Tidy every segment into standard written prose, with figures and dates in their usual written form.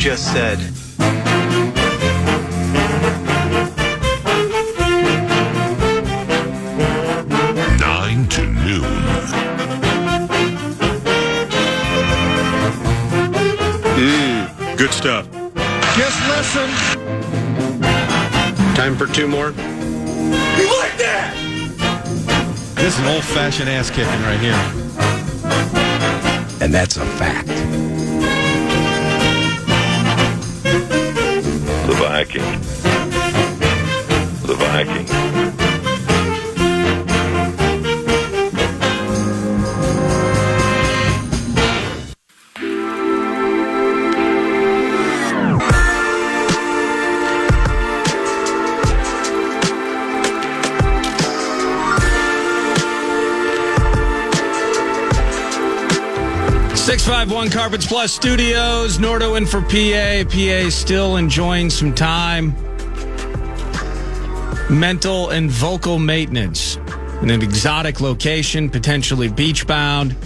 just said. To noon. Good stuff. Just listen. Time for two more. You like that? This is an old-fashioned ass kicking right here. And that's a fact. The Viking. The Viking. 651 Carpets Plus Studios, Nordo in for PA. PA still enjoying some time. Mental and vocal maintenance in an exotic location, potentially beach-bound.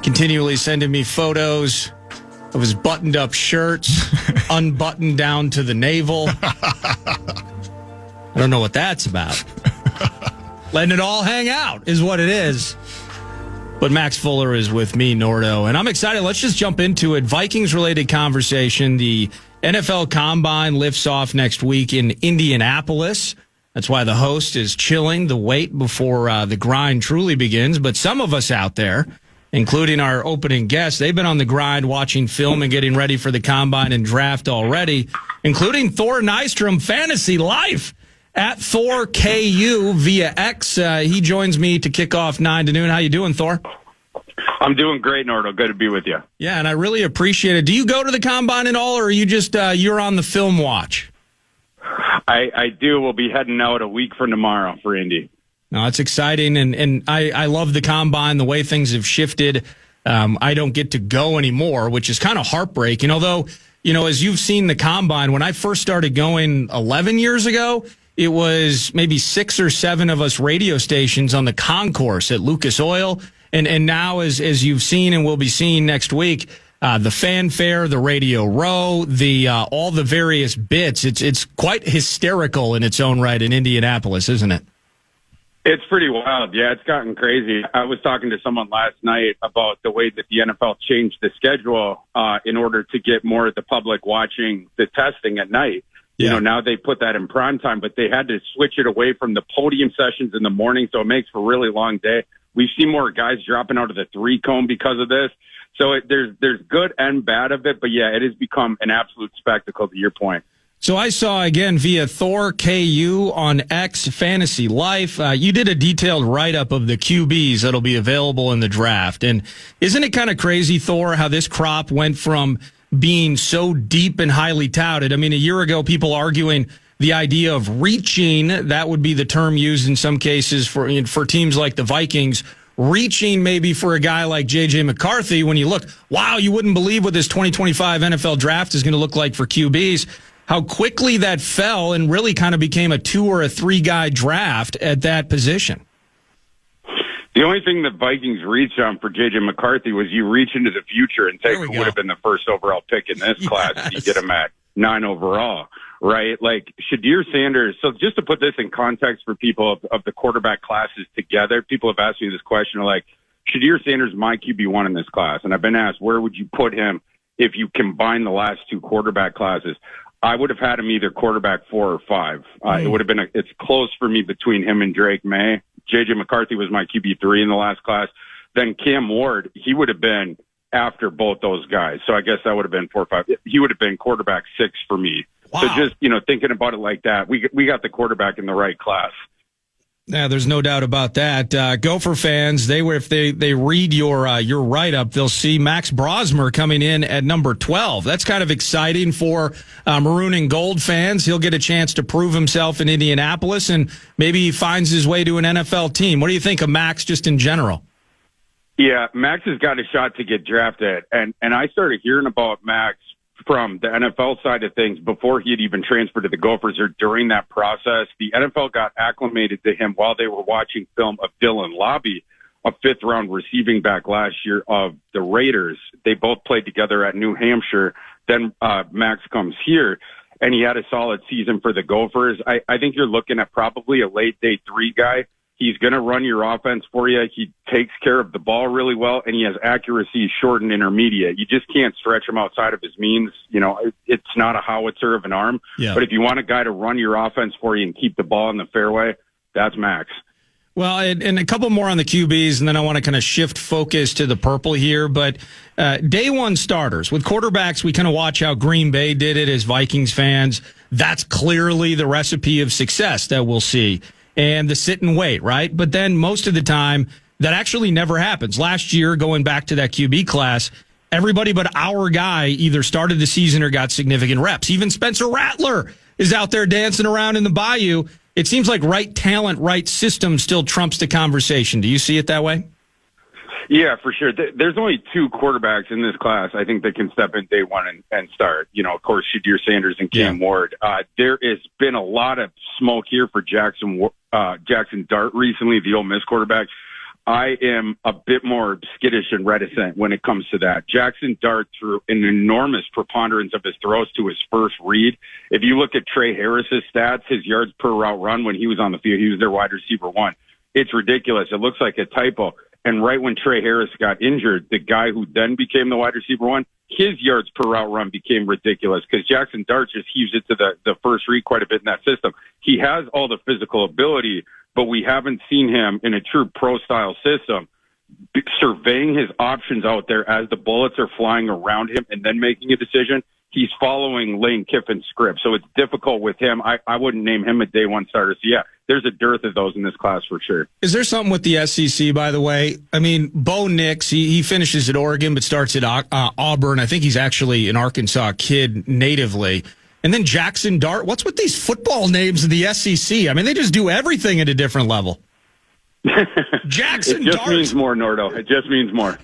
Continually sending me photos of his buttoned-up shirts, unbuttoned down to the navel. I don't know what that's about. Letting it all hang out is what it is. But Max Fuller is with me, Nordo, and I'm excited. Let's just jump into it. Vikings-related conversation. The NFL Combine lifts off next week in Indianapolis. That's why the host is chilling the wait before the grind truly begins. But some of us out there, including our opening guests, they've been on the grind watching film and getting ready for the Combine and draft already, including Thor Nystrom, Fantasy Life. At Thor KU via X. He joins me to kick off 9 to noon. How you doing, Thor? I'm doing great, Nordo. Good to be with you. Yeah, and I really appreciate it. Do you go to the Combine at all, or are you just you're on the film watch? I do. We'll be heading out a week from tomorrow for Indy. No, it's exciting, and I love the Combine, the way things have shifted. I don't get to go anymore, which is kind of heartbreaking. Although, you know, as you've seen the Combine, when I first started going 11 years ago, it was maybe 6 or 7 of us radio stations on the concourse at Lucas Oil. And now, as you've seen and will be seeing next week, the fanfare, the radio row, all the various bits, it's quite hysterical in its own right in Indianapolis, isn't it? It's pretty wild. Yeah, it's gotten crazy. I was talking to someone last night about the way that the NFL changed the schedule in order to get more of the public watching the testing at night. You know, now they put that in prime time, but they had to switch it away from the podium sessions in the morning, so it makes for a really long day. We've seen more guys dropping out of the 3-cone because of this. So there's good and bad of it, but yeah, it has become an absolute spectacle, to your point. So I saw, again, via Thor KU on X Fantasy Life, you did a detailed write-up of the QBs that'll be available in the draft. And isn't it kind of crazy, Thor, how this crop went from being so deep and highly touted? I mean, a year ago, people arguing the idea of reaching, that would be the term used in some cases for teams like the Vikings, reaching maybe for a guy like J.J. McCarthy. When you look, wow, you wouldn't believe what this 2025 NFL draft is going to look like for QBs. How quickly that fell and really kind of became a 2 or a 3 guy draft at that position. The only thing that Vikings reached on for J.J. McCarthy was you reach into the future and take who would have been the first overall pick in this class if you get him at 9 overall, right? Like Shadir Sanders. So just to put this in context for people of the quarterback classes together, people have asked me this question, like, Shadir Sanders, my QB1 in this class. And I've been asked, where would you put him if you combine the last 2 quarterback classes? I would have had him either quarterback 4 or 5. It would have been it's close for me between him and Drake May. J.J. McCarthy was my QB3 in the last class. Then Cam Ward, he would have been after both those guys. So I guess that would have been 4 or 5. He would have been quarterback 6 for me. Wow. So just, thinking about it like that, we got the quarterback in the right class. Yeah, there's no doubt about that. Gopher fans, if they read your write-up, they'll see Max Brosmer coming in at number 12. That's kind of exciting for Maroon and Gold fans. He'll get a chance to prove himself in Indianapolis, and maybe he finds his way to an NFL team. What do you think of Max just in general? Yeah, Max has got a shot to get drafted, and I started hearing about Max from the NFL side of things before he had even transferred to the Gophers or during that process. The NFL got acclimated to him while they were watching film of Dylan Lobby, a 5th-round receiving back last year of the Raiders. They both played together at New Hampshire. Then Max comes here, and he had a solid season for the Gophers. I think you're looking at probably a late day 3 guy. He's going to run your offense for you. He takes care of the ball really well, and he has accuracy short and intermediate. You just can't stretch him outside of his means. You know, it's not a howitzer of an arm. Yeah. But if you want a guy to run your offense for you and keep the ball in the fairway, that's Max. Well, and a couple more on the QBs, and then I want to kind of shift focus to the purple here. But day one starters. With quarterbacks, we kind of watch how Green Bay did it as Vikings fans. That's clearly the recipe of success that we'll see. And the sit and wait, right? But then most of the time, that actually never happens. Last year, going back to that QB class, everybody but our guy either started the season or got significant reps. Even Spencer Rattler is out there dancing around in the bayou. It seems like right talent, right system still trumps the conversation. Do you see it that way? Yeah, for sure. There's only 2 quarterbacks in this class, I think, that can step in day one and start. You know, of course, Shadir Sanders and Cam Ward. There has been a lot of smoke here for Jackson Dart recently, the Ole Miss quarterback. I am a bit more skittish and reticent when it comes to that. Jackson Dart threw an enormous preponderance of his throws to his first read. If you look at Trey Harris's stats, his yards per route run when he was on the field, he was their wide receiver 1. It's ridiculous. It looks like a typo. And right when Trey Harris got injured, the guy who then became the wide receiver 1, his yards per route run became ridiculous because Jackson Dart just heaves it to the first read quite a bit in that system. He has all the physical ability, but we haven't seen him in a true pro-style system surveying his options out there as the bullets are flying around him and then making a decision. He's following Lane Kiffin's script, so it's difficult with him. I wouldn't name him a day one starter. So, yeah, there's a dearth of those in this class for sure. Is there something with the SEC, by the way? I mean, Bo Nix, he finishes at Oregon but starts at Auburn. I think he's actually an Arkansas kid natively. And then Jackson Dart. What's with these football names in the SEC? I mean, they just do everything at a different level. Jackson Dart. It just Dart means more, Nordo. It just means more.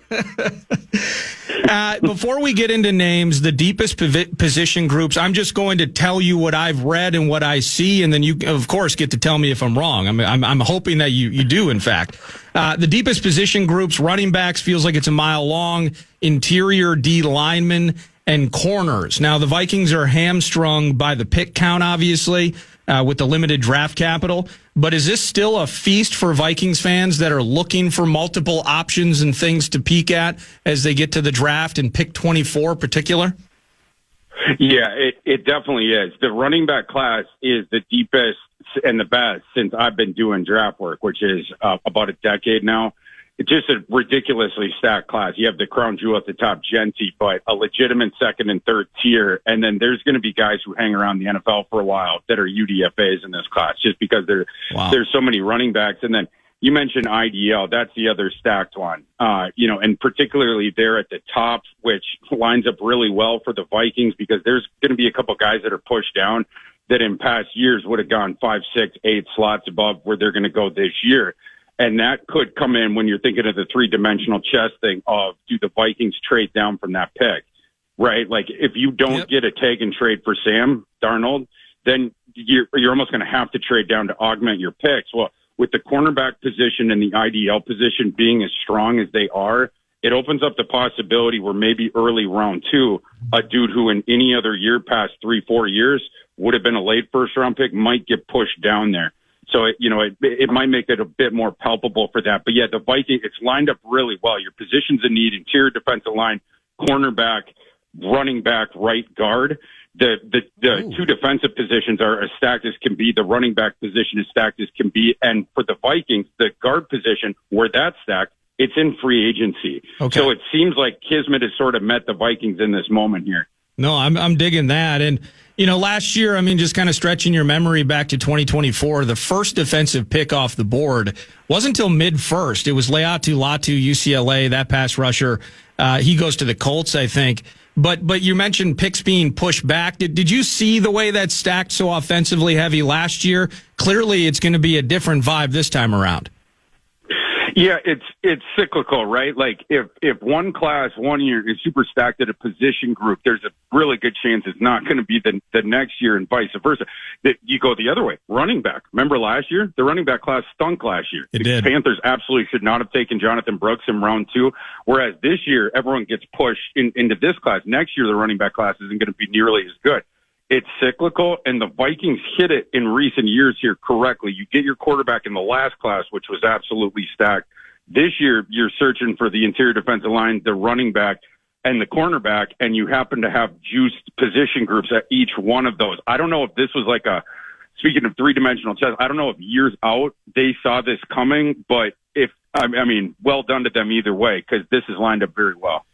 Before we get into names, the deepest position groups, I'm just going to tell you what I've read and what I see, and then you, of course, get to tell me if I'm wrong. I'm hoping that you do, in fact. The deepest position groups, running backs, feels like it's a mile long, interior D linemen, and corners. Now, the Vikings are hamstrung by the pick count, obviously, with the limited draft capital. But is this still a feast for Vikings fans that are looking for multiple options and things to peek at as they get to the draft and pick 24 particular? Yeah, it definitely is. The running back class is the deepest and the best since I've been doing draft work, which is about a decade now. It's just a ridiculously stacked class. You have the crown jewel at the top, Genty, but a legitimate second and third tier. And then there's going to be guys who hang around the NFL for a while that are UDFAs in this class just because there's so many running backs. And then you mentioned IDL. That's the other stacked one, and particularly there at the top, which lines up really well for the Vikings because there's going to be a couple guys that are pushed down that in past years would have gone 5, 6, 8 slots above where they're going to go this year. And that could come in when you're thinking of the 3-dimensional chess thing of, do the Vikings trade down from that pick, right? Like, if you don't get a take and trade for Sam Darnold, then you're almost going to have to trade down to augment your picks. Well, with the cornerback position and the IDL position being as strong as they are, it opens up the possibility where maybe early round 2, a dude who in any other year past 3-4 years would have been a late first-round pick might get pushed down there. So, it might make it a bit more palpable for that. But, yeah, the Vikings, it's lined up really well. Your positions in need, interior defensive line, cornerback, running back, right guard. The 2 defensive positions are as stacked as can be. The running back position is stacked as can be. And for the Vikings, the guard position, where that's stacked, it's in free agency. Okay. So it seems like Kismet has sort of met the Vikings in this moment here. No, I'm digging that. And, last year, just kind of stretching your memory back to 2024, the first defensive pick off the board wasn't until mid-first. It was Leatu Latu, UCLA, that pass rusher. He goes to the Colts, I think. But you mentioned picks being pushed back. Did you see the way that stacked so offensively heavy last year? Clearly, it's going to be a different vibe this time around. Yeah, it's cyclical, right? Like if one class 1 year is super stacked at a position group, there's a really good chance it's not going to be the next year, and vice versa. That you go the other way. Running back. Remember last year? The running back class stunk last year. It The did. Panthers absolutely should not have taken Jonathan Brooks in round 2. Whereas this year, everyone gets pushed into this class. Next year, the running back class isn't going to be nearly as good. It's cyclical, and the Vikings hit it in recent years here correctly. You get your quarterback in the last class, which was absolutely stacked. This year, you're searching for the interior defensive line, the running back, and the cornerback, and you happen to have juiced position groups at each one of those. I don't know if this was like speaking of three-dimensional chess, I don't know if years out they saw this coming, but well done to them either way, because this is lined up very well.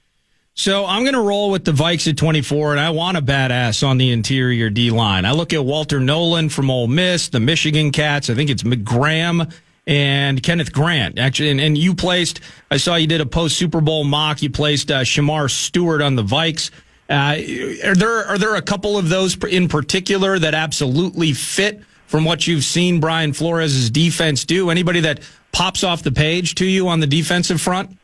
So I'm going to roll with the Vikes at 24, and I want a badass on the interior D-line. I look at Walter Nolan from Ole Miss, the Michigan Cats. I think it's McGraham and Kenneth Grant. Actually, and you placed, I saw you did a post-Super Bowl mock. You placed Shamar Stewart on the Vikes. Are there a couple of those in particular that absolutely fit from what you've seen Brian Flores' defense do? Anybody that pops off the page to you on the defensive front?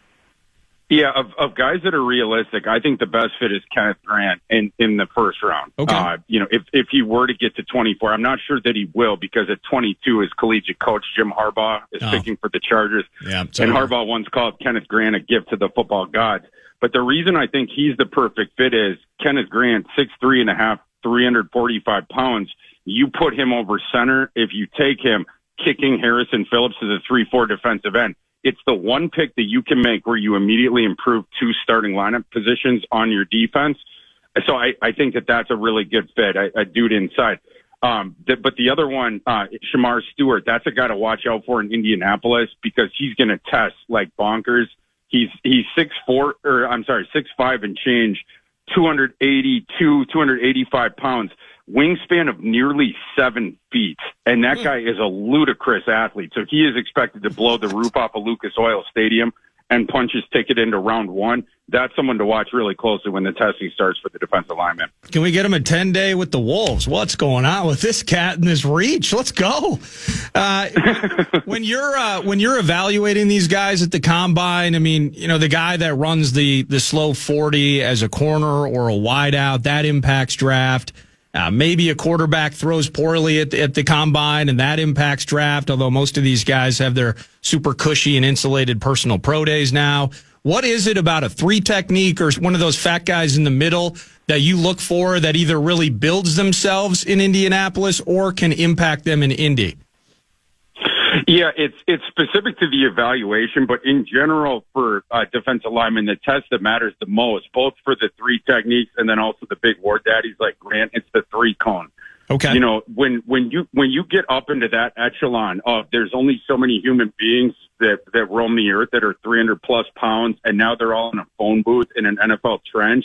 Yeah, of guys that are realistic, I think the best fit is Kenneth Grant in the first round. Okay. If he were to get to 24, I'm not sure that he will, because at 22, his collegiate coach, Jim Harbaugh, is picking for the Chargers. Yeah, and Harbaugh once called Kenneth Grant a gift to the football gods. But the reason I think he's the perfect fit is Kenneth Grant, 6'3.5", 345 pounds. You put him over center. If you take him, kicking Harrison Phillips to the 3-4 defensive end, it's the one pick that you can make where you immediately improve 2 starting lineup positions on your defense. So I think that's a really good fit, a dude inside. But the other one, Shamar Stewart, that's a guy to watch out for in Indianapolis, because he's going to test like bonkers. He's 6'5" and change, 285 pounds. Wingspan of nearly 7 feet, and that guy is a ludicrous athlete. So he is expected to blow the roof off of Lucas Oil Stadium and punch his ticket into round 1. That's someone to watch really closely when the testing starts for the defensive lineman. Can we get him a 10-day with the Wolves? What's going on with this cat and this reach? Let's go. When you're evaluating these guys at the combine, I mean, the guy that runs the slow 40 as a corner or a wideout, that impacts draft. Maybe a quarterback throws poorly at the combine, and that impacts draft, although most of these guys have their super cushy and insulated personal pro days now. What is it about a 3 technique or one of those fat guys in the middle that you look for that either really builds themselves in Indianapolis or can impact them in Indy? Yeah, it's specific to the evaluation, but in general for defensive linemen, the test that matters the most, both for the 3 techniques and then also the big war daddies like Grant, it's the 3 cone. Okay. When you get up into that echelon of there's only so many human beings that roam the earth that are 300 plus pounds, and now they're all in a phone booth in an NFL trench.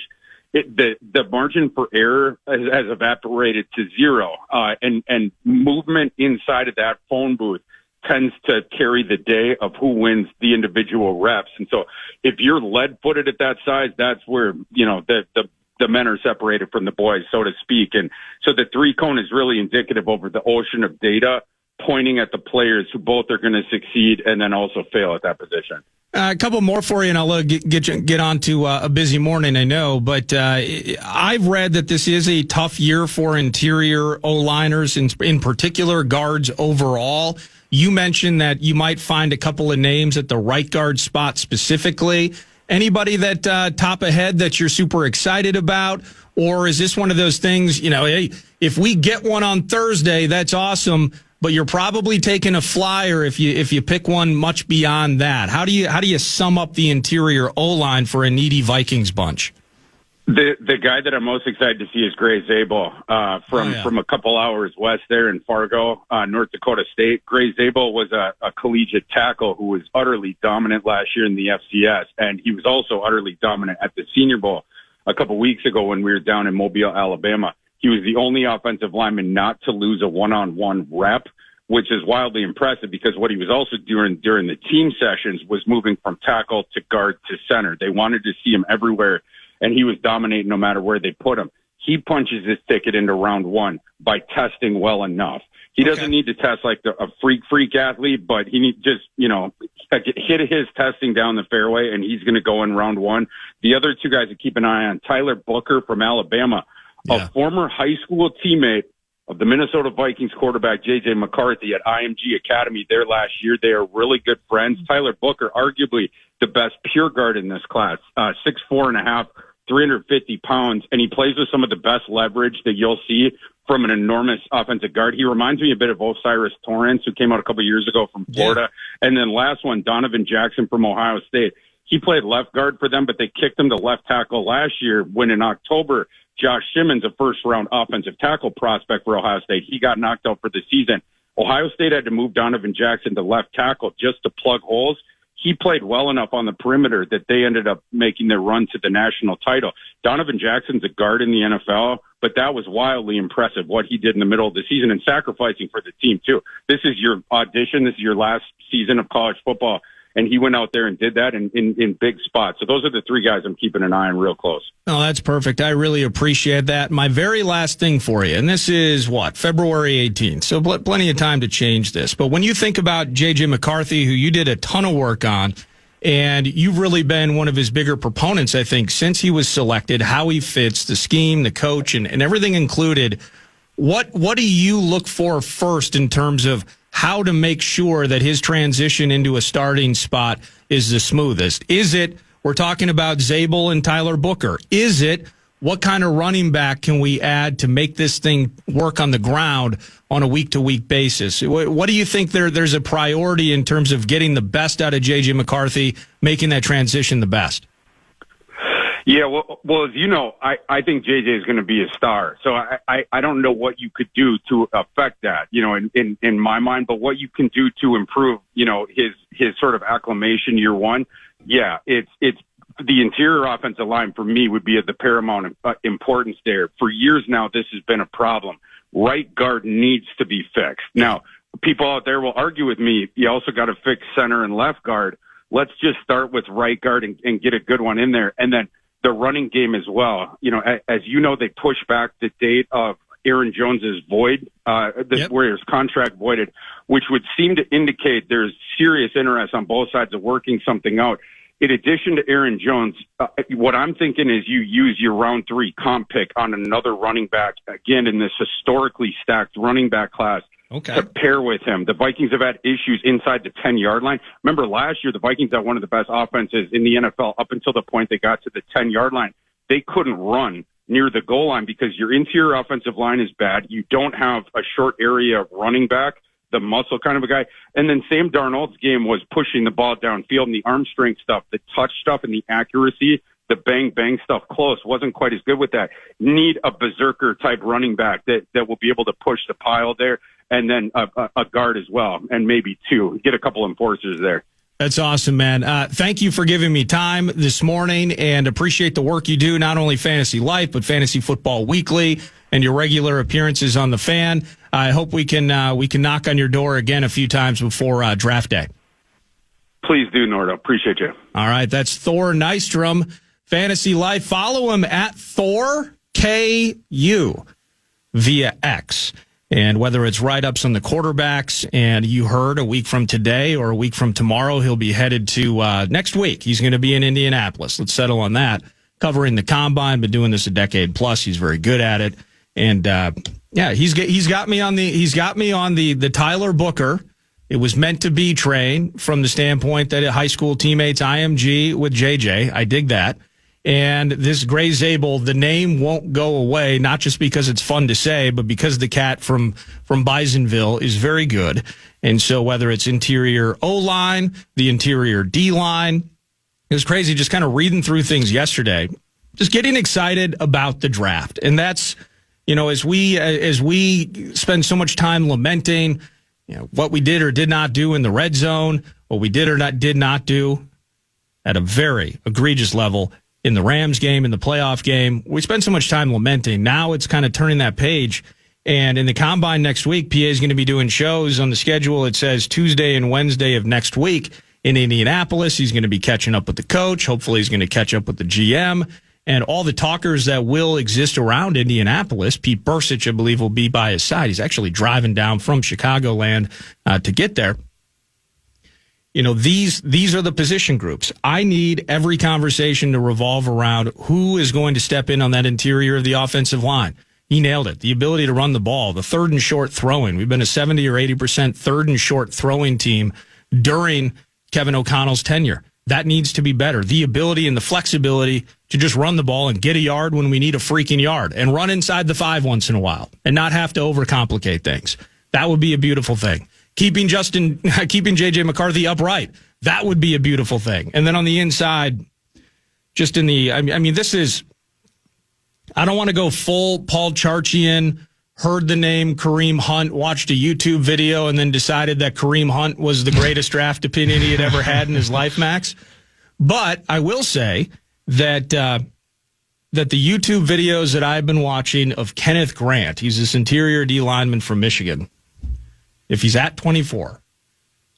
The margin for error has evaporated to 0, and movement inside of that phone booth tends to carry the day of who wins the individual reps. And so if you're lead-footed at that size, that's where, the men are separated from the boys, so to speak. And so the 3 cone is really indicative over the ocean of data pointing at the players who both are going to succeed and then also fail at that position. A couple more for you, and I'll get on to a busy morning, I know. But I've read that this is a tough year for interior O-liners, in particular guards overall. You mentioned that you might find a couple of names at the right guard spot specifically. Anybody that top ahead that you're super excited about? Or is this one of those things, hey, if we get one on Thursday, that's awesome, but you're probably taking a flyer if you pick one much beyond that. How do you sum up the interior O-line for a needy Vikings bunch? The guy that I'm most excited to see is Gray Zabel from a couple hours west there in Fargo, North Dakota State. Gray Zabel was a collegiate tackle who was utterly dominant last year in the FCS, and he was also utterly dominant at the Senior Bowl a couple weeks ago when we were down in Mobile, Alabama. He was the only offensive lineman not to lose a one-on-one rep, which is wildly impressive because what he was also doing during the team sessions was moving from tackle to guard to center. They wanted to see him everywhere, and he was dominating no matter where they put him. He punches his ticket into round 1 by testing well enough. He doesn't need to test like a freak athlete, but he needs just, hit his testing down the fairway, and he's going to go in round one. The other two guys to keep an eye on, Tyler Booker from Alabama, a former high school teammate of the Minnesota Vikings quarterback J.J. McCarthy at IMG Academy there last year. They are really good friends. Tyler Booker, arguably the best pure guard in this class, 6'4.5", 350 pounds, and he plays with some of the best leverage that you'll see from an enormous offensive guard. He reminds me a bit of Osiris Torrance, who came out a couple years ago from Florida. Yeah. And then last one, Donovan Jackson from Ohio State. He played left guard for them, but they kicked him to left tackle last year when in October, Josh Simmons, a first-round offensive tackle prospect for Ohio State, he got knocked out for the season. Ohio State had to move Donovan Jackson to left tackle just to plug holes. He played well enough on the perimeter that they ended up making their run to the national title. Donovan Jackson's a guard in the NFL, but that was wildly impressive what he did in the middle of the season and sacrificing for the team, too. This is your audition. This is your last season of college football. And he went out there and did that in big spots. So those are the three guys I'm keeping an eye on real close. Oh, that's perfect. I really appreciate that. My very last thing for you, and this is February 18th. So plenty of time to change this. But when you think about J.J. McCarthy, who you did a ton of work on, and you've really been one of his bigger proponents, I think, since he was selected, how he fits, the scheme, the coach, and everything included, what do you look for first in terms of how to make sure that his transition into a starting spot is the smoothest? Is it, we're talking about Zabel and Tyler Booker, is it, what kind of running back can we add to make this thing work on the ground on a week-to-week basis? What do you think there's a priority in terms of getting the best out of J.J. McCarthy, making that transition the best? Yeah, well, as you know, I think JJ is going to be a star. So I don't know what you could do to affect that, in my mind, but what you can do to improve, his sort of acclimation year one. Yeah, it's the interior offensive line for me would be of the paramount importance there. For years now, this has been a problem. Right guard needs to be fixed. Now, people out there will argue with me. You also got to fix center and left guard. Let's just start with right guard and get a good one in there. And then the running game as well. As you know, they pushed back the date of Aaron Jones's void, where his contract voided, which would seem to indicate there's serious interest on both sides of working something out. In addition to Aaron Jones, what I'm thinking is you use your round 3 comp pick on another running back, again, in this historically stacked running back class. Okay. To pair with him. The Vikings have had issues inside the 10-yard line. Remember last year, the Vikings had one of the best offenses in the NFL up until the point they got to the 10-yard line. They couldn't run near the goal line because your interior offensive line is bad. You don't have a short area running back, the muscle kind of a guy. And then Sam Darnold's game was pushing the ball downfield, and the arm strength stuff, the touch stuff, and the accuracy, the bang-bang stuff close wasn't quite as good with that. Need a berserker-type running back that will be able to push the pile there. And then a guard as well, and maybe 2. Get a couple enforcers there. That's awesome, man. Thank you for giving me time this morning, and appreciate the work you do, not only Fantasy Life, but Fantasy Football Weekly and your regular appearances on the Fan. I hope we can knock on your door again a few times before draft day. Please do, Nordo. Appreciate you. All right, that's Thor Nystrom, Fantasy Life. Follow him at ThorKU via X. And whether it's write-ups on the quarterbacks, and you heard a week from today or a week from tomorrow, he'll be headed to next week. He's going to be in Indianapolis. Let's settle on that. Covering the combine, been doing this a decade plus. He's very good at it. And he's got me on the Tyler Booker. It was meant to be train from the standpoint that high school teammates IMG with JJ. I dig that. And this Gray Zabel, the name won't go away, not just because it's fun to say, but because the cat from Bisonville is very good. And so whether it's interior O-line, the interior D-line, it was crazy just kind of reading through things yesterday, just getting excited about the draft. And that's, as we spend so much time lamenting, what we did or did not do in the red zone, what we did or did not do at a very egregious level in the Rams game, in the playoff game. We spent so much time lamenting. Now it's kind of turning that page. And in the combine next week, PA is going to be doing shows on the schedule. It says Tuesday and Wednesday of next week in Indianapolis. He's going to be catching up with the coach. Hopefully he's going to catch up with the GM and all the talkers that will exist around Indianapolis. Pete Bursich, I believe, will be by his side. He's actually driving down from Chicagoland to get there. These are the position groups. I need every conversation to revolve around who is going to step in on that interior of the offensive line. He nailed it. The ability to run the ball, the third and short throwing. We've been a 70 or 80% third and short throwing team during Kevin O'Connell's tenure. That needs to be better. The ability and the flexibility to just run the ball and get a yard when we need a freaking yard and run inside the 5 once in a while and not have to overcomplicate things. That would be a beautiful thing. Keeping J.J. McCarthy upright. That would be a beautiful thing. And then on the inside, just in the, this is, I don't want to go full Paul Charchian, heard the name Kareem Hunt, watched a YouTube video, and then decided that Kareem Hunt was the greatest draft opinion he had ever had in his life, Max. But I will say that the YouTube videos that I've been watching of Kenneth Grant, he's this interior D lineman from Michigan. If he's at 24,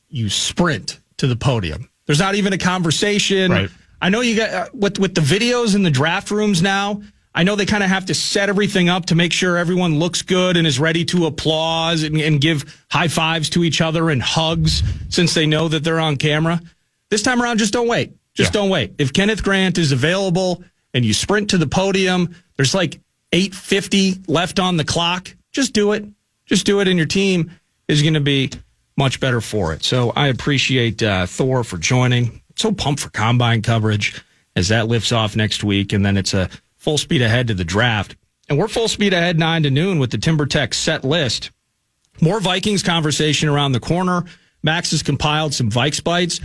you sprint to the podium. There's not even a conversation. Right. I know you got with the videos in the draft rooms now. I know they kind of have to set everything up to make sure everyone looks good and is ready to applause and give high fives to each other and hugs since they know that they're on camera. This time around, just don't wait. Don't wait. If Kenneth Grant is available and you sprint to the podium, there's like 8:50 left on the clock. Just do it. Just do it, and your team is going to be much better for it. So I appreciate Thor for joining. So pumped for Combine coverage as that lifts off next week, and then it's a full speed ahead to the draft. And we're full speed ahead 9 to noon with the TimberTech set list. More Vikings conversation around the corner. Max has compiled some Vikes Bites.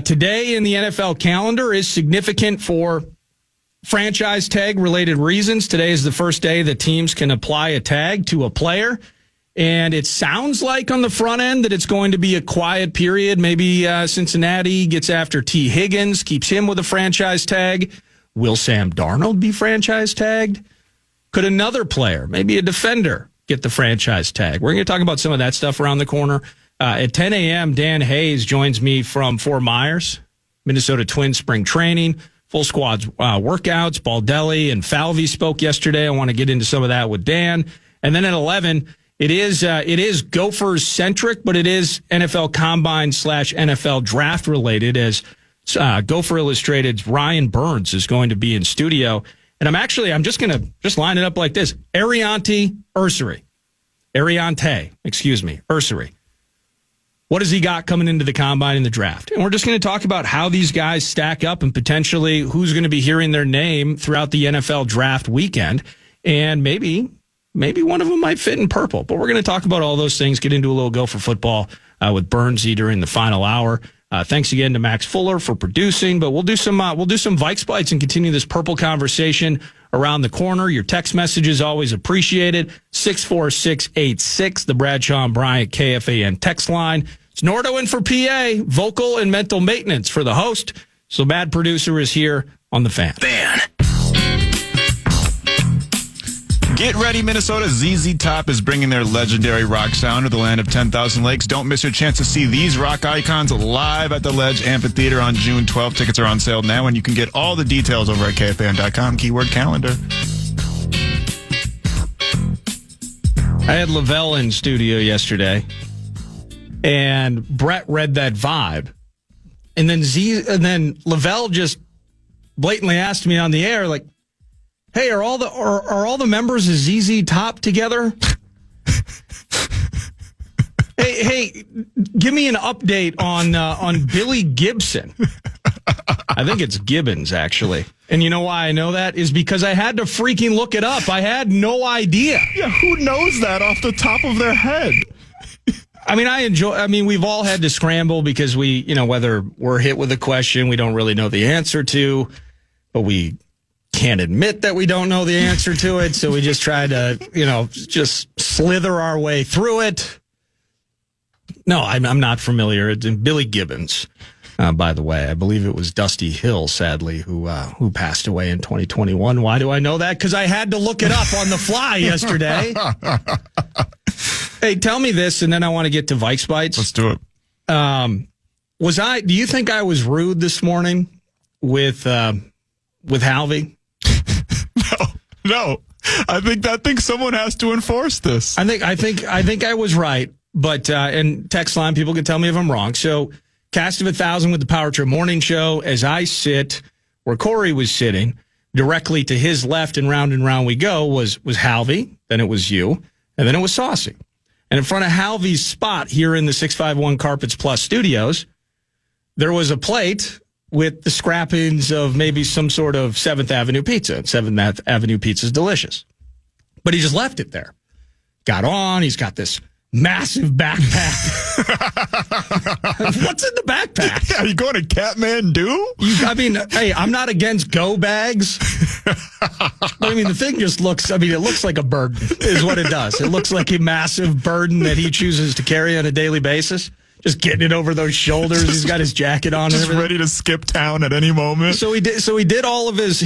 Today in the NFL calendar is significant for franchise tag related reasons. Today is the first day that teams can apply a tag to a player. And it sounds like on the front end that it's going to be a quiet period. Maybe Cincinnati gets after T. Higgins, keeps him with a franchise tag. Will Sam Darnold be franchise tagged? Could another player, maybe a defender, get the franchise tag? We're going to talk about some of that stuff around the corner. At 10 a.m., Dan Hayes joins me from Fort Myers, Minnesota Twins spring training, full squad workouts. Baldelli and Falvey spoke yesterday. I want to get into some of that with Dan. And then at 11, it is Gophers centric, but it is NFL Combine / NFL Draft related as Gopher Illustrated's Ryan Burns is going to be in studio. And I'm just going to line it up like this. Ariante Ursary. What has he got coming into the Combine and the draft? And we're just going to talk about how these guys stack up and potentially who's going to be hearing their name throughout the NFL draft weekend. And maybe one of them might fit in purple. But we're going to talk about all those things, get into a little Gopher football with Burnsy during the final hour. Thanks again to Max Fuller for producing, but we'll do some Vikes Bites and continue this purple conversation around the corner. Your text message is always appreciated. 64686, the Bradshaw and Bryant KFAN text line. It's Nordo in for PA, vocal and mental maintenance for the host. So Bad Producer is here on the Fan. Get ready, Minnesota. ZZ Top is bringing their legendary rock sound to the land of 10,000 lakes. Don't miss your chance to see these rock icons live at the Ledge Amphitheater on June 12th. Tickets are on sale now, and you can get all the details over at KFAN.com, keyword calendar. I had Lavelle in studio yesterday, and Brett read that vibe. And then Lavelle just blatantly asked me on the air, like, hey, are all the members of ZZ Top together? hey, give me an update on Billy Gibson. I think it's Gibbons, actually. And you know why I know that? Is because I had to freaking look it up. I had no idea. Yeah, who knows that off the top of their head? We've all had to scramble because whether we're hit with a question we don't really know the answer to, but we can't admit that we don't know the answer to it, so we just try to, just slither our way through it. No, I'm not familiar. It's Billy Gibbons, by the way. I believe it was Dusty Hill, sadly, who passed away in 2021. Why do I know that? Because I had to look it up on the fly yesterday. Hey, tell me this, and then I want to get to Vikes Bites. Let's do it. Do you think I was rude this morning with Halvey? No. I think someone has to enforce this. I think I was right, but and text line people can tell me if I'm wrong. So Cast of 1,000 with the Power Trip Morning Show. As I sit where Corey was sitting, directly to his left and round we go was Halvey, then it was you, and then it was Saucy. And in front of Halvey's spot here in the 651 Carpets Plus studios, there was a plate with the scrappings of maybe some sort of 7th Avenue pizza. 7th Avenue pizza is delicious. But he just left it there. Got on. He's got this massive backpack. What's in the backpack? Yeah, are you going to Kathmandu? Hey, I'm not against go bags. But the thing just looks, it looks like a burden is what it does. It looks like a massive burden that he chooses to carry on a daily basis. Just getting it over those shoulders. He's got his jacket on. Just ready to skip town at any moment. So he did all of his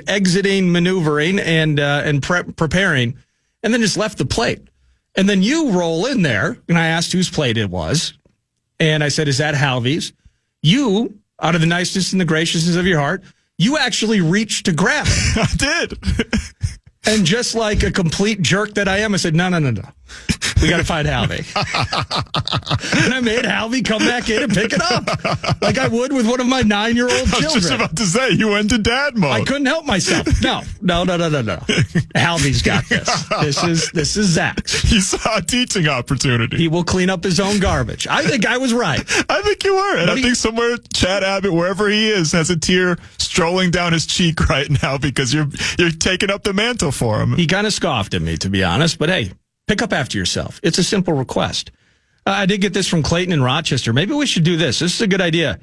exiting, maneuvering, and preparing, and then just left the plate. And then you roll in there, and I asked whose plate it was, and I said, "Is that Halvey's?" You, out of the niceness and the graciousness of your heart, you actually reached to grab it. I did. And just like a complete jerk that I am, I said, no. We got to find Halvey. And I made Halvey come back in and pick it up like I would with one of my 9-year-old children. I was just about to say, you went to dad mode. I couldn't help myself. No. Halvey's got this. This is Zach's. You saw a teaching opportunity. He will clean up his own garbage. I think I was right. I think you were. And I think somewhere Chad Abbott, wherever he is, has a tear strolling down his cheek right now because you're taking up the mantle for him. He kind of scoffed at me, to be honest. But hey, pick up after yourself. It's a simple request. I did get this from Clayton in Rochester. Maybe we should do this. This is a good idea.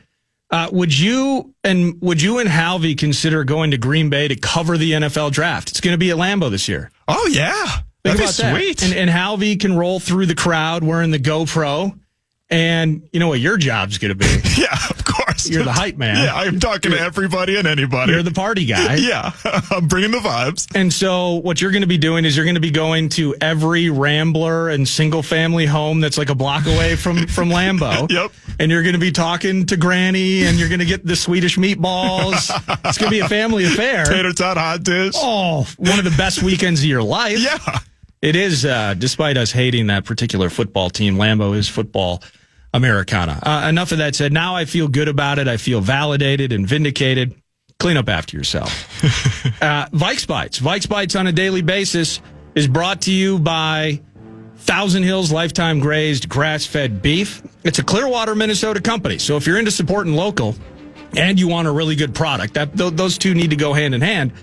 Would you and Halvey consider going to Green Bay to cover the NFL draft? It's going to be at Lambeau this year. Oh, yeah. That'd be sweet. And Halvey can roll through the crowd wearing the GoPro. And you know what your job's going to be? Yeah, of course. You're the hype man. Yeah, I'm talking to everybody and anybody. You're the party guy. Yeah, I'm bringing the vibes. And so what you're going to be doing is you're going to be going to every Rambler and single-family home that's like a block away from Lambeau. Yep. And you're going to be talking to Granny, and you're going to get the Swedish meatballs. It's going to be a family affair. Tater tot hot dish. Oh, one of the best weekends of your life. Yeah. It is, despite us hating that particular football team, Lambeau is football Americana. Enough of that said. Now I feel good about it. I feel validated and vindicated. Clean up after yourself. Vikes Bites. Vikes Bites on a daily basis is brought to you by Thousand Hills Lifetime Grazed Grass-Fed Beef. It's a Clearwater, Minnesota company. So if you're into supporting local and you want a really good product, those two need to go hand in hand.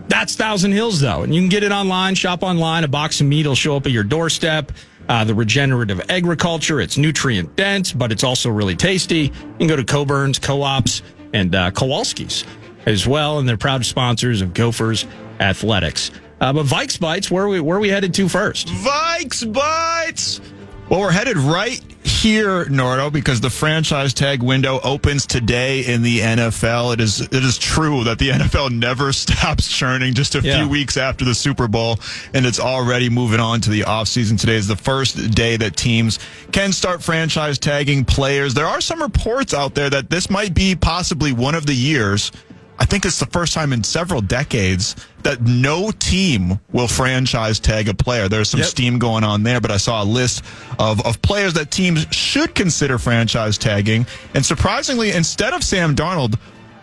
That's Thousand Hills, though. And you can get it online, shop online. A box of meat will show up at your doorstep. The regenerative agriculture, it's nutrient dense, but it's also really tasty. You can go to Coburn's, Co-ops, and Kowalski's as well, and they're proud sponsors of Gophers Athletics. But Vikes Bites, where are we headed to first? Vikes Bites! Well, we're headed right here, Nordo, because the franchise tag window opens today in the NFL. It is true that the NFL never stops churning just a few weeks after the Super Bowl, and it's already moving on to the offseason. Today is the first day that teams can start franchise tagging players. There are some reports out there that this might be possibly one of the years. I think it's the first time in several decades that no team will franchise tag a player. There's some steam going on there, but I saw a list of players that teams should consider franchise tagging. And surprisingly, instead of Sam Darnold,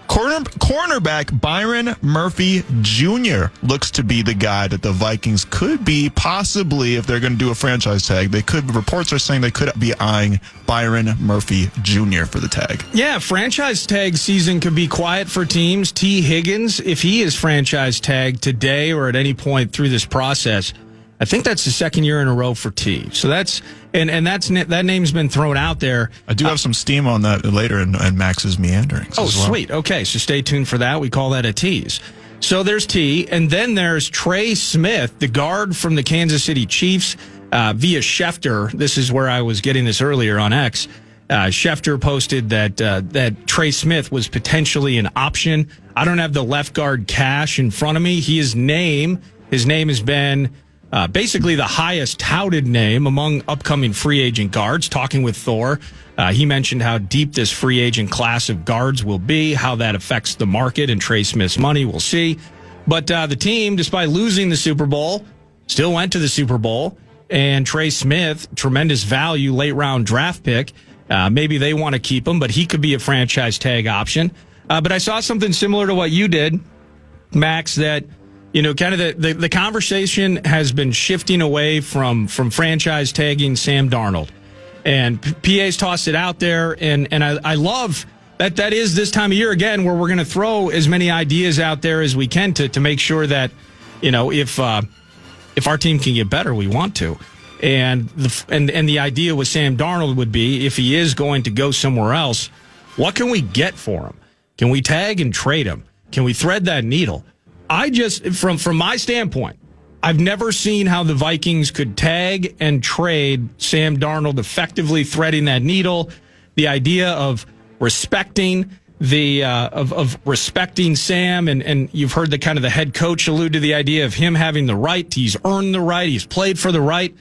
cornerback Byron Murphy Jr. looks to be the guy that the Vikings could be possibly, if they're going to do a franchise tag, reports are saying they could be eyeing Byron Murphy Jr. for the tag. Yeah, franchise tag season could be quiet for teams. T. Higgins, if he is franchise tagged today or at any point through this process, I think that's the second year in a row for T. So that name's been thrown out there. I do have some steam on that later in Max's meanderings. Oh, as well. Sweet. Okay, so stay tuned for that. We call that a tease. So there's T, and then there's Trey Smith, the guard from the Kansas City Chiefs, via Schefter. This is where I was getting this earlier on X. Schefter posted that Trey Smith was potentially an option. I don't have the left guard cash in front of me. His name has been basically the highest touted name among upcoming free agent guards. Talking with Thor, he mentioned how deep this free agent class of guards will be, how that affects the market and Trey Smith's money. We'll see. But the team, despite losing the Super Bowl, still went to the Super Bowl. And Trey Smith, tremendous value, late round draft pick. Maybe they want to keep him, but he could be a franchise tag option. But I saw something similar to what you did, Max, that, kind of the conversation has been shifting away from franchise tagging Sam Darnold. And PA's tossed it out there, and I love that is this time of year, again, where we're going to throw as many ideas out there as we can to make sure that, if our team can get better, we want to. And the idea with Sam Darnold would be, if he is going to go somewhere else, what can we get for him? Can we tag and trade him? Can we thread that needle? I just, from my standpoint, I've never seen how the Vikings could tag and trade Sam Darnold, effectively threading that needle. The idea of respecting respecting Sam, and you've heard the kind of the head coach allude to the idea of him having the right. He's earned the right. He's played for the right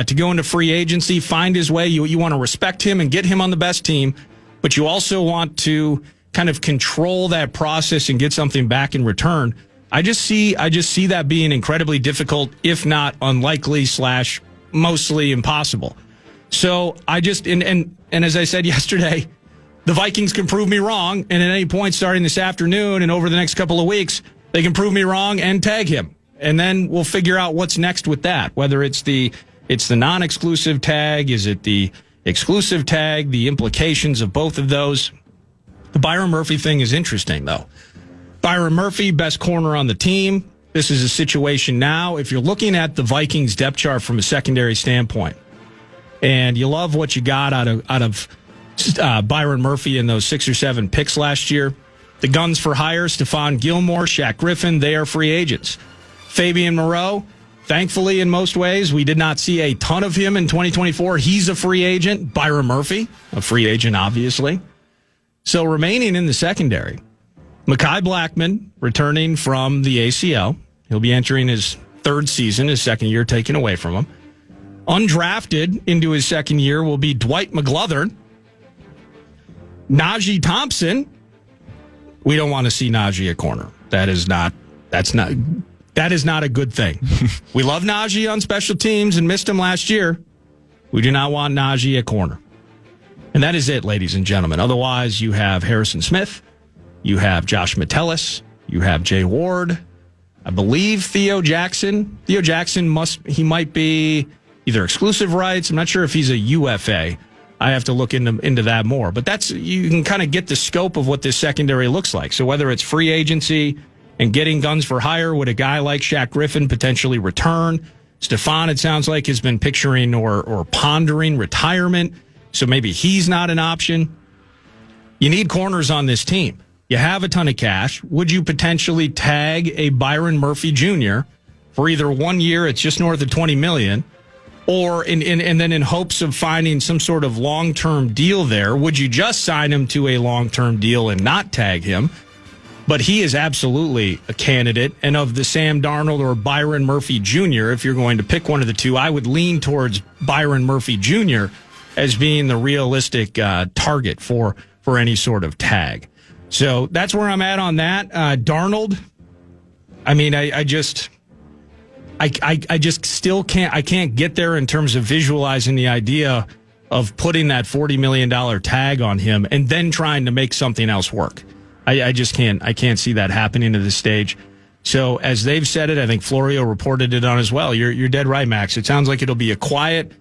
to go into free agency, find his way. You want to respect him and get him on the best team, but you also want to kind of control that process and get something back in return. I just see that being incredibly difficult, if not unlikely / mostly impossible. So I just, and as I said yesterday, the Vikings can prove me wrong, and at any point starting this afternoon and over the next couple of weeks, they can prove me wrong and tag him. And then we'll figure out what's next with that, whether it's the non-exclusive tag, is it the exclusive tag, the implications of both of those. The Byron Murphy thing is interesting, though. Byron Murphy, best corner on the team. This is a situation now, if you're looking at the Vikings depth chart from a secondary standpoint, and you love what you got out of Byron Murphy in those 6 or 7 picks last year. The guns for hire, Stephon Gilmore, Shaq Griffin, they are free agents. Fabian Moreau, thankfully in most ways, we did not see a ton of him in 2024. He's a free agent. Byron Murphy, a free agent, obviously. So remaining in the secondary, Mekhi Blackmon, returning from the ACL. He'll be entering his 3rd season, his 2nd year taken away from him. Undrafted into his 2nd year will be Dwight McGlothern. Najee Thompson. We don't want to see Najee at corner. That is not a good thing. We love Najee on special teams and missed him last year. We do not want Najee at corner. And that is it, ladies and gentlemen. Otherwise, you have Harrison Smith, you have Josh Metellus, you have Jay Ward, I believe Theo Jackson. Theo Jackson might be either exclusive rights. I'm not sure if he's a UFA. I have to look into that more. But you can kind of get the scope of what this secondary looks like. So whether it's free agency and getting guns for hire, would a guy like Shaq Griffin potentially return? Stephon, it sounds like, has been picturing or pondering retirement. So maybe he's not an option. You need corners on this team. You have a ton of cash. Would you potentially tag a Byron Murphy Jr. for either 1 year, it's just north of $20 million, or and then in hopes of finding some sort of long-term deal there? Would you just sign him to a long-term deal and not tag him? But he is absolutely a candidate. And of the Sam Darnold or Byron Murphy Jr., if you're going to pick one of the two, I would lean towards Byron Murphy Jr. as being the realistic target for any sort of tag. So that's where I'm at on that. Darnold, I mean, I just still can't get there in terms of visualizing the idea of putting that $40 million tag on him and then trying to make something else work. I just can't. I can't see that happening at this stage. So as they've said it, I think Florio reported it on as well. You're dead right, Max. It sounds like it'll be a quiet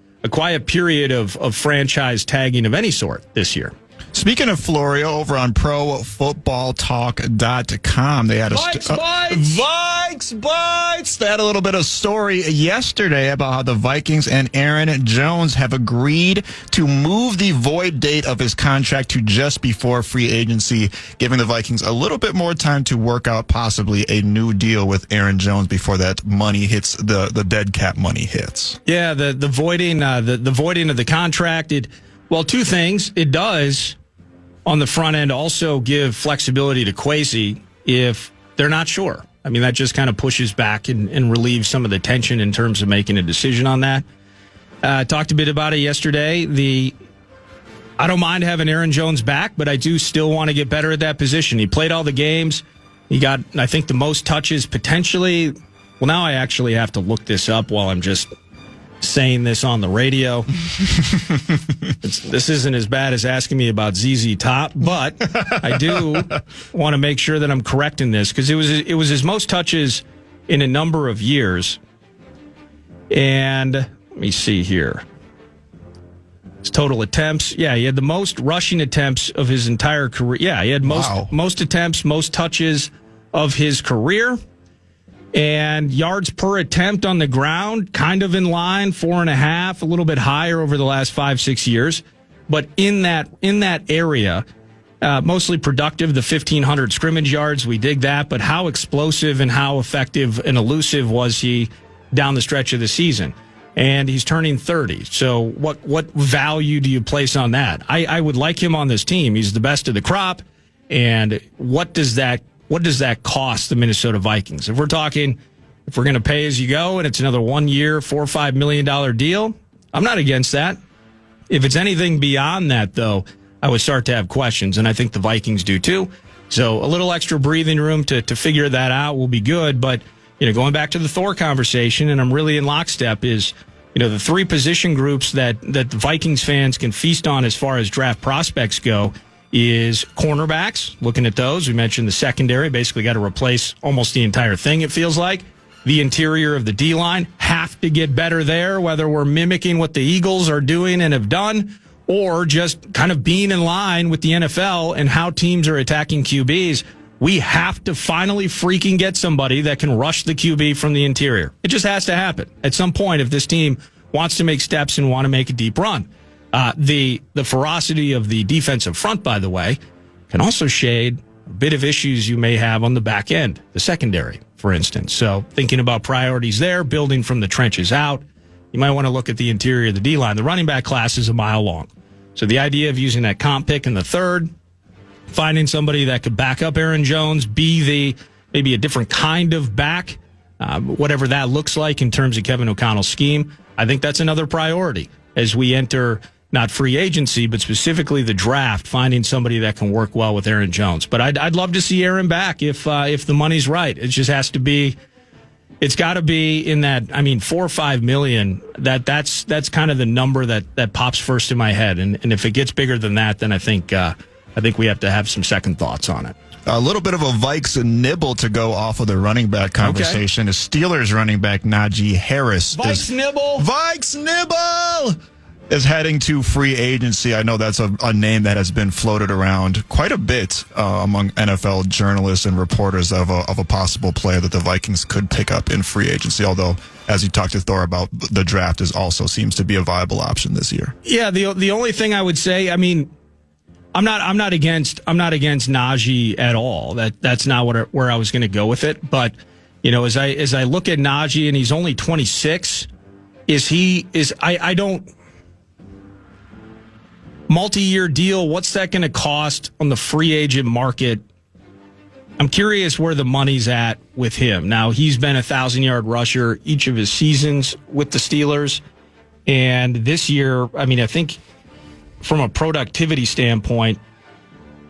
period of franchise tagging of any sort this year. Speaking of Florio, over on ProFootballTalk.com, they had Vikes Bites. They had a little bit of story yesterday about how the Vikings and Aaron Jones have agreed to move the void date of his contract to just before free agency, giving the Vikings a little bit more time to work out possibly a new deal with Aaron Jones before that money hits, the dead cap money hits. Yeah, the voiding the voiding of the contract. Well, two things. It does, on the front end, also give flexibility to Kwesi if they're not sure. I mean, that just kind of pushes back and relieves some of the tension in terms of making a decision on that. Talked a bit about it yesterday. I don't mind having Aaron Jones back, but I do still want to get better at that position. He played all the games. He got, I think, the most touches potentially. Well, now I actually have to look this up while I'm just saying this on the radio. This isn't as bad as asking me about ZZ Top, but I do want to make sure that I'm correcting this because it was his most touches in a number of years. And let me see here. His total attempts. Yeah, he had the most rushing attempts of his entire career. Yeah, he had most attempts, most touches of his career. And yards per attempt on the ground, kind of in line, 4.5, a little bit higher over the last 5-6 years. But in that area, mostly productive, the 1,500 scrimmage yards, we dig that. But how explosive and how effective and elusive was he down the stretch of the season? And he's turning 30. So what value do you place on that? I would like him on this team. He's the best of the crop. And what does that cost the Minnesota Vikings? If we're going to pay as you go and it's another 1 year, $4 or $5 million deal, I'm not against that. If it's anything beyond that, though, I would start to have questions, and I think the Vikings do too. So a little extra breathing room to figure that out will be good. But, going back to the Thor conversation, and I'm really in lockstep, is, the three position groups that the Vikings fans can feast on as far as draft prospects go is cornerbacks, looking at those. We mentioned the secondary, basically got to replace almost the entire thing, it feels like. The interior of the D-line, have to get better there, whether we're mimicking what the Eagles are doing and have done, or just kind of being in line with the NFL and how teams are attacking QBs. We have to finally freaking get somebody that can rush the QB from the interior. It just has to happen at some point if this team wants to make steps and want to make a deep run. The ferocity of the defensive front, by the way, can also shade a bit of issues you may have on the back end, the secondary, for instance. So thinking about priorities there, building from the trenches out, you might want to look at the interior of the D-line. The running back class is a mile long. So the idea of using that comp pick in the third, finding somebody that could back up Aaron Jones, be maybe a different kind of back, whatever that looks like in terms of Kevin O'Connell's scheme, I think that's another priority as we enter not free agency, but specifically the draft, finding somebody that can work well with Aaron Jones. But I'd love to see Aaron back if the money's right. It just has to be. It's got to be in that. I mean, $4 or $5 million. That's kind of the number that pops first in my head. And if it gets bigger than that, then I think we have to have some second thoughts on it. A little bit of a Vikes nibble to go off of the running back conversation. Okay. The Steelers running back Najee Harris. Vikes nibble is heading to free agency. I know that's a name that has been floated around quite a bit among NFL journalists and reporters of a possible player that the Vikings could pick up in free agency. Although, as you talked to Thor about, the draft also seems to be a viable option this year. Yeah, the only thing I would say, I mean, I'm not against Najee at all. That's not where I was going to go with it. But as I look at Najee and he's only 26, I don't. Multi-year deal, what's that going to cost on the free agent market? I'm curious where the money's at with him. Now, he's been 1,000-yard rusher each of his seasons with the Steelers. And this year, I mean, I think from a productivity standpoint,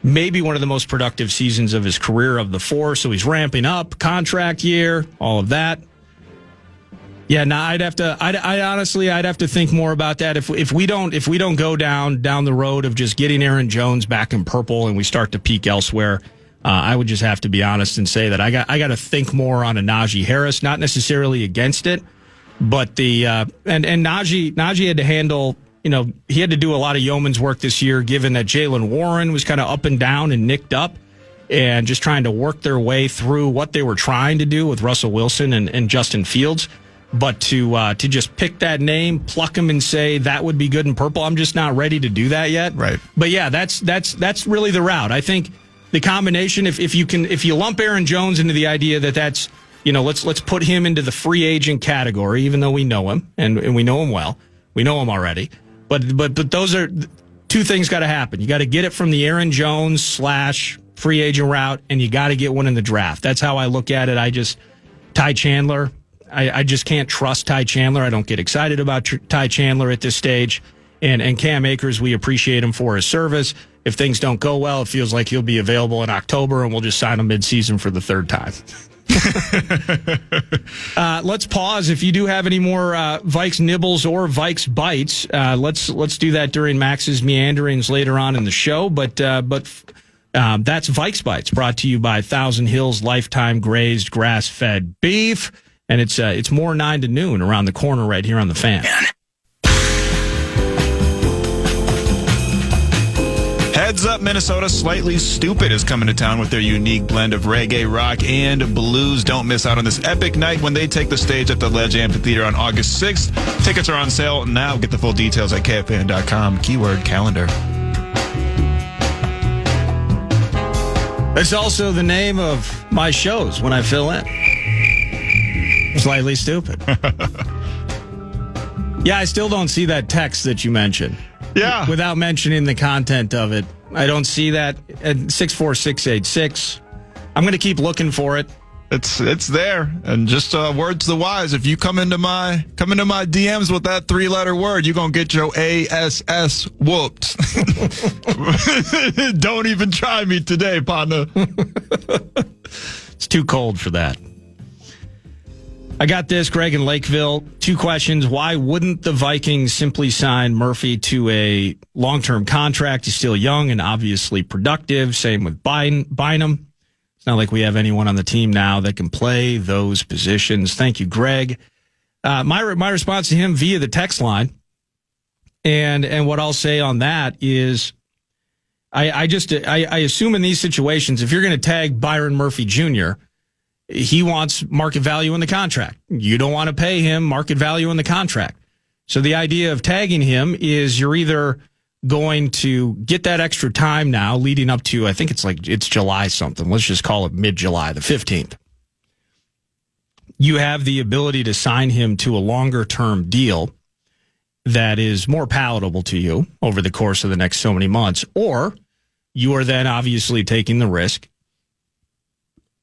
maybe one of the most productive seasons of his career of the four. So he's ramping up, contract year, all of that. Yeah, no, I'd have to think more about that. If we don't go down the road of just getting Aaron Jones back in purple and we start to peak elsewhere, I would just have to be honest and say that I got to think more on a Najee Harris, not necessarily against it, but and Najee had to handle, he had to do a lot of yeoman's work this year, given that Jaylen Warren was kind of up and down and nicked up, and just trying to work their way through what they were trying to do with Russell Wilson and Justin Fields. But to just pick that name, pluck him, and say that would be good in purple, I'm just not ready to do that yet. Right. But yeah, that's really the route. I think the combination, if you lump Aaron Jones into the idea that's let's put him into the free agent category, even though we know him and we know him well, we know him already. But those are two things got to happen. You got to get it from the Aaron Jones / free agent route, and you got to get one in the draft. That's how I look at it. Ty Chandler. I just can't trust Ty Chandler. I don't get excited about Ty Chandler at this stage. And Cam Akers, we appreciate him for his service. If things don't go well, it feels like he'll be available in October, and we'll just sign him mid-season for the third time. Let's pause. If you do have any more Vikes nibbles or Vikes bites, let's do that during Max's meanderings later on in the show. But that's Vikes Bites, brought to you by Thousand Hills Lifetime Grazed Grass-Fed Beef, and it's more 9 to noon around the corner right here on the Fan. Heads up, Minnesota. Slightly Stupid is coming to town with their unique blend of reggae, rock, and blues. Don't miss out on this epic night when they take the stage at the Ledge Amphitheater on August 6th. Tickets are on sale now. Get the full details at KFAN.com. Keyword calendar. It's also the name of my shows when I fill in. Slightly Stupid. Yeah, I still don't see that text that you mentioned. Yeah. Without mentioning the content of it. I don't see that at 64686. I'm going to keep looking for it. It's there. And just words to the wise, if you come into my DMs with that 3-letter word, you're going to get your ASS whooped. Don't even try me today, partner. It's too cold for that. I got this, Greg in Lakeville. 2 questions. Why wouldn't the Vikings simply sign Murphy to a long-term contract? He's still young and obviously productive. Same with Bynum. It's not like we have anyone on the team now that can play those positions. Thank you, Greg. My response to him via the text line, and what I'll say on that is, I assume in these situations, if you're going to tag Byron Murphy Jr., he wants market value in the contract. You don't want to pay him market value in the contract. So the idea of tagging him is you're either going to get that extra time now leading up to, I think it's July something. Let's just call it mid-July, the 15th. You have the ability to sign him to a longer-term deal that is more palatable to you over the course of the next so many months, or you are then obviously taking the risk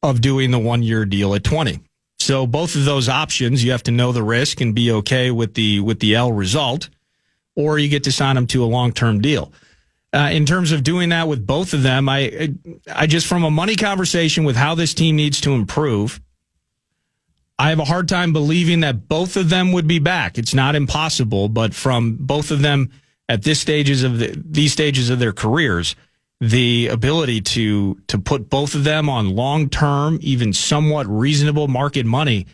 of doing the 1-year deal at 20. So both of those options, you have to know the risk and be okay with the L result, or you get to sign them to a long-term deal. In terms of doing that with both of them, I just, from a money conversation with how this team needs to improve, I have a hard time believing that both of them would be back. It's not impossible, but from both of them at these stages of their careers, the ability to put both of them on long-term, even somewhat reasonable market money,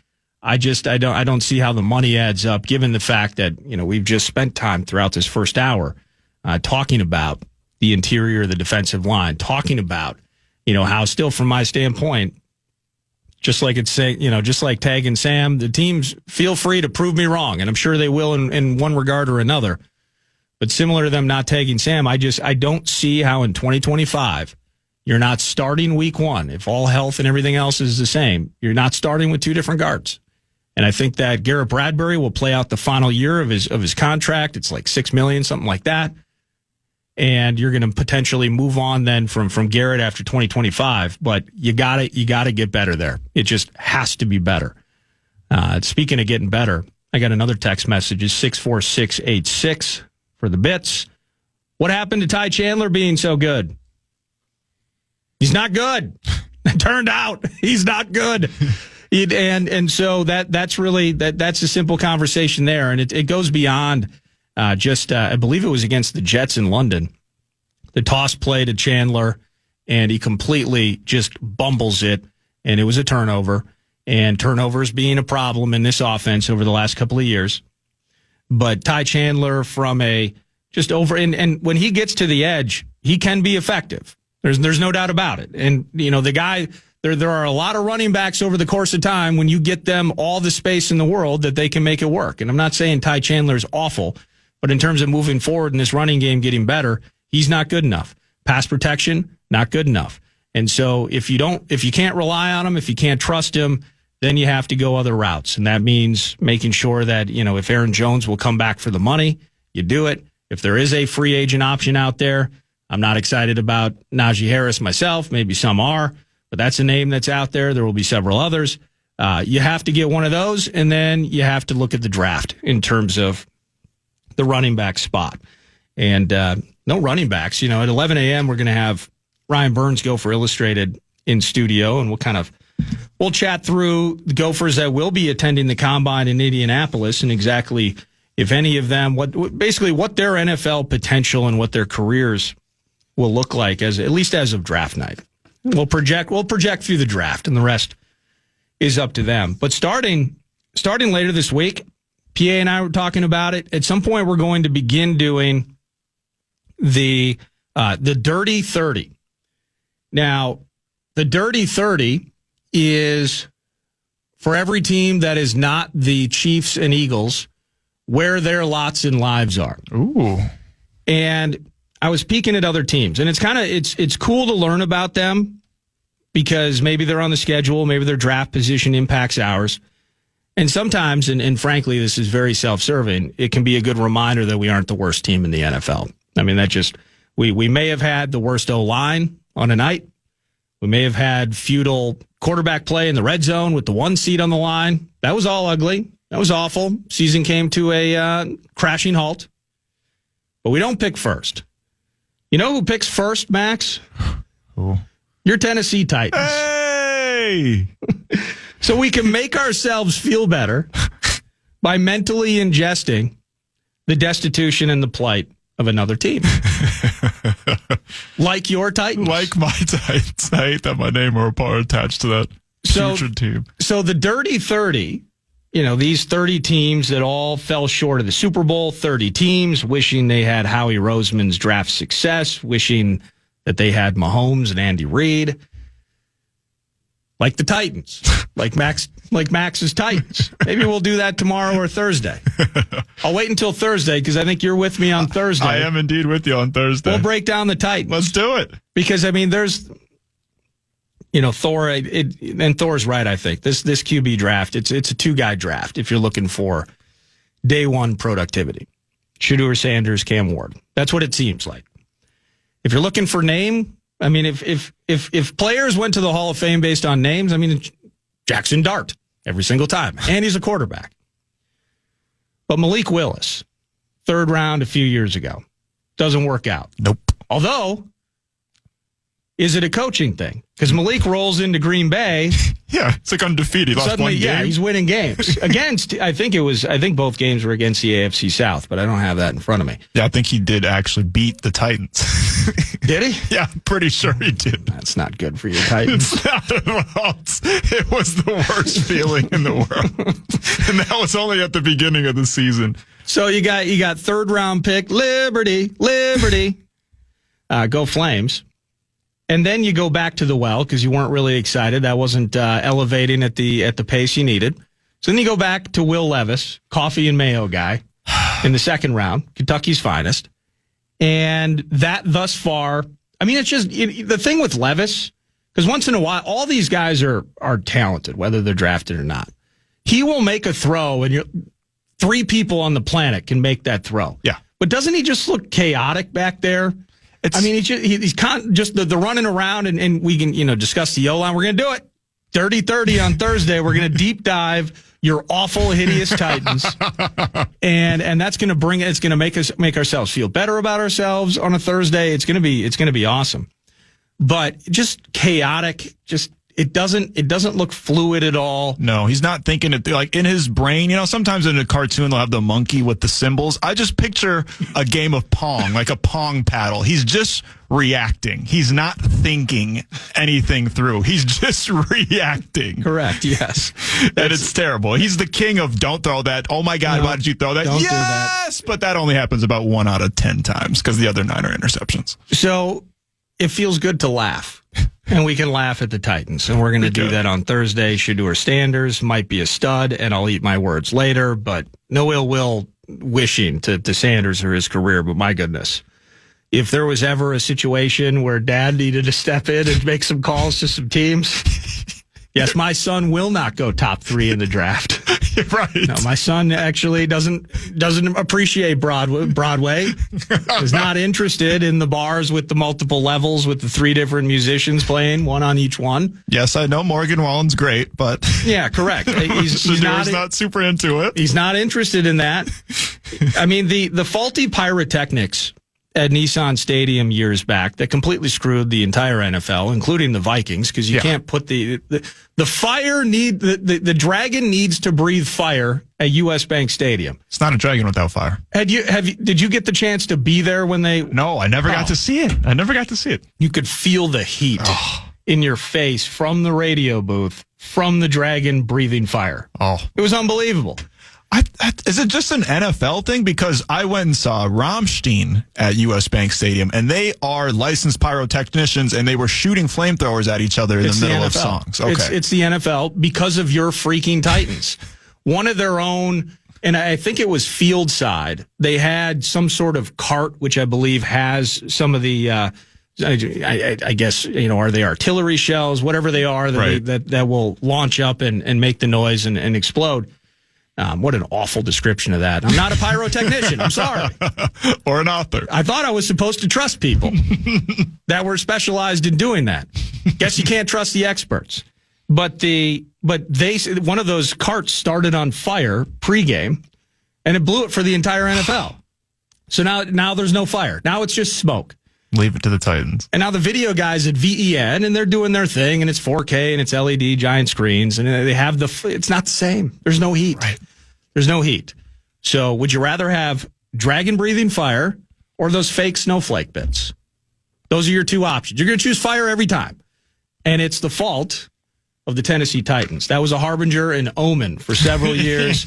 I don't see how the money adds up, given the fact that, we've just spent time throughout this first hour talking about the interior of the defensive line, talking about, how still from my standpoint, just like it's saying, just like tagging Sam, the teams feel free to prove me wrong, and I'm sure they will in one regard or another. But similar to them not tagging Sam, I don't see how in 2025 you're not starting week 1. If all health and everything else is the same, you're not starting with 2 different guards. And I think that Garrett Bradbury will play out the final year of his contract. It's like $6 million, something like that. And you're going to potentially move on then from Garrett after 2025. But you gotta get better there. It just has to be better. Speaking of getting better, I got another text message. It's 64686. For the bits. What happened to Ty Chandler being so good? He's not good. It turned out he's not good. And so that's really that's a simple conversation there. And it goes beyond I believe it was against the Jets in London. The toss play to Chandler, and he completely just bumbles it, and it was a turnover. And turnovers being a problem in this offense over the last couple of years. But Ty Chandler from and when he gets to the edge, he can be effective. There's no doubt about it. And, the guy, there are a lot of running backs over the course of time when you get them all the space in the world that they can make it work. And I'm not saying Ty Chandler is awful, but in terms of moving forward in this running game, getting better, he's not good enough. Pass protection, not good enough. And so if you can't rely on him, if you can't trust him, then you have to go other routes. And that means making sure that, if Aaron Jones will come back for the money, you do it. If there is a free agent option out there, I'm not excited about Najee Harris myself. Maybe some are, but that's a name that's out there. There will be several others. You have to get one of those, and then you have to look at the draft in terms of the running back spot. And no running backs. At 11 a.m., we're going to have Ryan Burns go for Illustrated in studio, and we'll kind of we'll chat through the Gophers that will be attending the Combine in Indianapolis and exactly, if any of them, what their NFL potential and what their careers will look like, at least as of draft night. We'll project through the draft, and the rest is up to them. But starting later this week, PA and I were talking about it. At some point, we're going to begin doing the Dirty 30. Now, the Dirty 30 is for every team that is not the Chiefs and Eagles, where their lots and lives are. Ooh. And I was peeking at other teams, and it's cool to learn about them because maybe they're on the schedule, maybe their draft position impacts ours. And sometimes, and frankly, this is very self-serving, it can be a good reminder that we aren't the worst team in the NFL. I mean, we may have had the worst O-line on a night. We may have had futile quarterback play in the red zone with the 1 seed on the line. That was all ugly. That was awful. Season came to a crashing halt. But we don't pick first. You know who picks first, Max? Ooh. Your Tennessee Titans. Hey! So we can make ourselves feel better by mentally ingesting the destitution and the plight of another team. Like your Titans. Like my Titans. I hate that my name or a part attached to that future team. So the Dirty 30, these 30 teams that all fell short of the Super Bowl, 30 teams wishing they had Howie Roseman's draft success, wishing that they had Mahomes and Andy Reid. Like the Titans, like Max's Titans. Maybe we'll do that tomorrow or Thursday. I'll wait until Thursday because I think you're with me on Thursday. I am indeed with you on Thursday. We'll break down the Titans. Let's do it. Because, there's, Thor, and Thor's right, I think. This QB draft, it's a 2-guy draft if you're looking for day one productivity. Shedeur Sanders, Cam Ward. That's what it seems like. If you're looking for name, if players went to the Hall of Fame based on names, Jackson Dart every single time. And he's a quarterback. But Malik Willis, 3rd round a few years ago, doesn't work out. Nope. Although, is it a coaching thing? Because Malik rolls into Green Bay. Yeah, it's like undefeated. He lost suddenly, one game. He's winning games. I think both games were against the AFC South, but I don't have that in front of me. Yeah, I think he did actually beat the Titans. Did he? Yeah, I'm pretty sure he did. That's not good for your Titans. It's not at all. It was the worst feeling in the world. And that was only at the beginning of the season. So you got 3rd round pick, Liberty. Go Flames. And then you go back to the well because you weren't really excited. That wasn't elevating at the pace you needed. So then you go back to Will Levis, coffee and mayo guy, in the 2nd round, Kentucky's finest. And that thus far, it's just the thing with Levis, because once in a while, all these guys are talented, whether they're drafted or not. He will make a throw, and 3 people on the planet can make that throw. Yeah. But doesn't he just look chaotic back there? He's just the running around, and we can, discuss the O-line. We're going to do it. Dirty 30 on Thursday. We're going to deep dive your awful, hideous Titans. And that's going to it's going to make ourselves feel better about ourselves on a Thursday. It's going to be awesome. But just chaotic, it doesn't look fluid at all. No, he's not thinking it like in his brain. Sometimes in a cartoon they'll have the monkey with the symbols. I just picture a game of Pong, like a Pong paddle. He's just reacting. He's not thinking anything through. He's just reacting. Correct, yes. And it's terrible. He's the king of don't throw that. Oh my God, why did you throw that? Don't yes! do that. But that only happens about 1 out of 10 times because the other 9 are interceptions. So it feels good to laugh. And we can laugh at the Titans. And we're going to do that on Thursday. Shedeur Sanders might be a stud, and I'll eat my words later. But no ill will wishing to Sanders or his career. But my goodness, if there was ever a situation where Dad needed to step in and make some calls to some teams, yes, my son will not go top 3 in the draft. Right. No, my son actually doesn't appreciate Broadway. Is not interested in the bars with the multiple levels with the 3 different musicians playing, 1 on each one. Yes, I know Morgan Wallen's great, but yeah, correct. He's not super into it. He's not interested in that. The faulty pyrotechnics at Nissan Stadium years back that completely screwed the entire NFL, including the Vikings, because you can't put the dragon needs to breathe fire at U.S. Bank Stadium. It's not a dragon without fire. Did you get the chance to be there when they? No, I never got to see it. You could feel the heat in your face from the radio booth from the dragon breathing fire. Oh, it was unbelievable. Is it just an NFL thing? Because I went and saw Rammstein at U.S. Bank Stadium, and they are licensed pyrotechnicians, and they were shooting flamethrowers at each other in the middle of songs. Okay. It's the NFL because of your freaking Titans. One of their own, and I think it was Field Side, they had some sort of cart, which I believe has some of the, I guess, are they artillery shells, whatever they are, that will launch up and make the noise and explode. What an awful description of that. I'm not a pyrotechnician. I'm sorry. Or an author. I thought I was supposed to trust people that were specialized in doing that. Guess you can't trust the experts. But one of those carts started on fire pregame, and it blew it for the entire NFL. So now there's no fire. Now it's just smoke. Leave it to the Titans. And now the video guys at VEN, and they're doing their thing, and it's 4K, and it's LED giant screens, and they have it's not the same. There's no heat. Right. There's no heat. So would you rather have dragon breathing fire or those fake snowflake bits? Those are your two options. You're going to choose fire every time. And it's the fault of the Tennessee Titans. That was a harbinger and omen for several years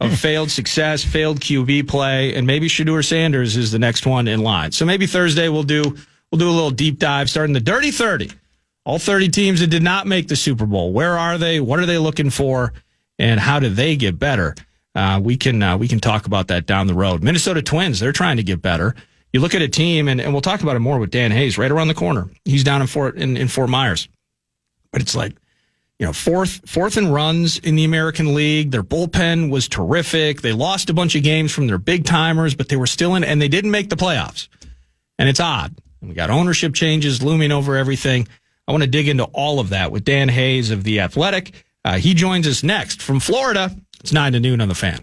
of failed success, failed QB play, and maybe Shedeur Sanders is the next one in line. So maybe Thursday we'll do a little deep dive starting the Dirty 30. All 30 teams that did not make the Super Bowl. Where are they? What are they looking for? And how do they get better? We can talk about that down the road. Minnesota Twins, they're trying to get better. You look at a team, and we'll talk about it more with Dan Hayes right around the corner. He's down in Fort Myers. But it's like, fourth and runs in the American League. Their bullpen was terrific. They lost a bunch of games from their big timers, but they were still in, and they didn't make the playoffs. And it's odd. And we got ownership changes looming over everything. I want to dig into all of that with Dan Hayes of The Athletic. He joins us next from Florida. It's 9 to noon on The Fan.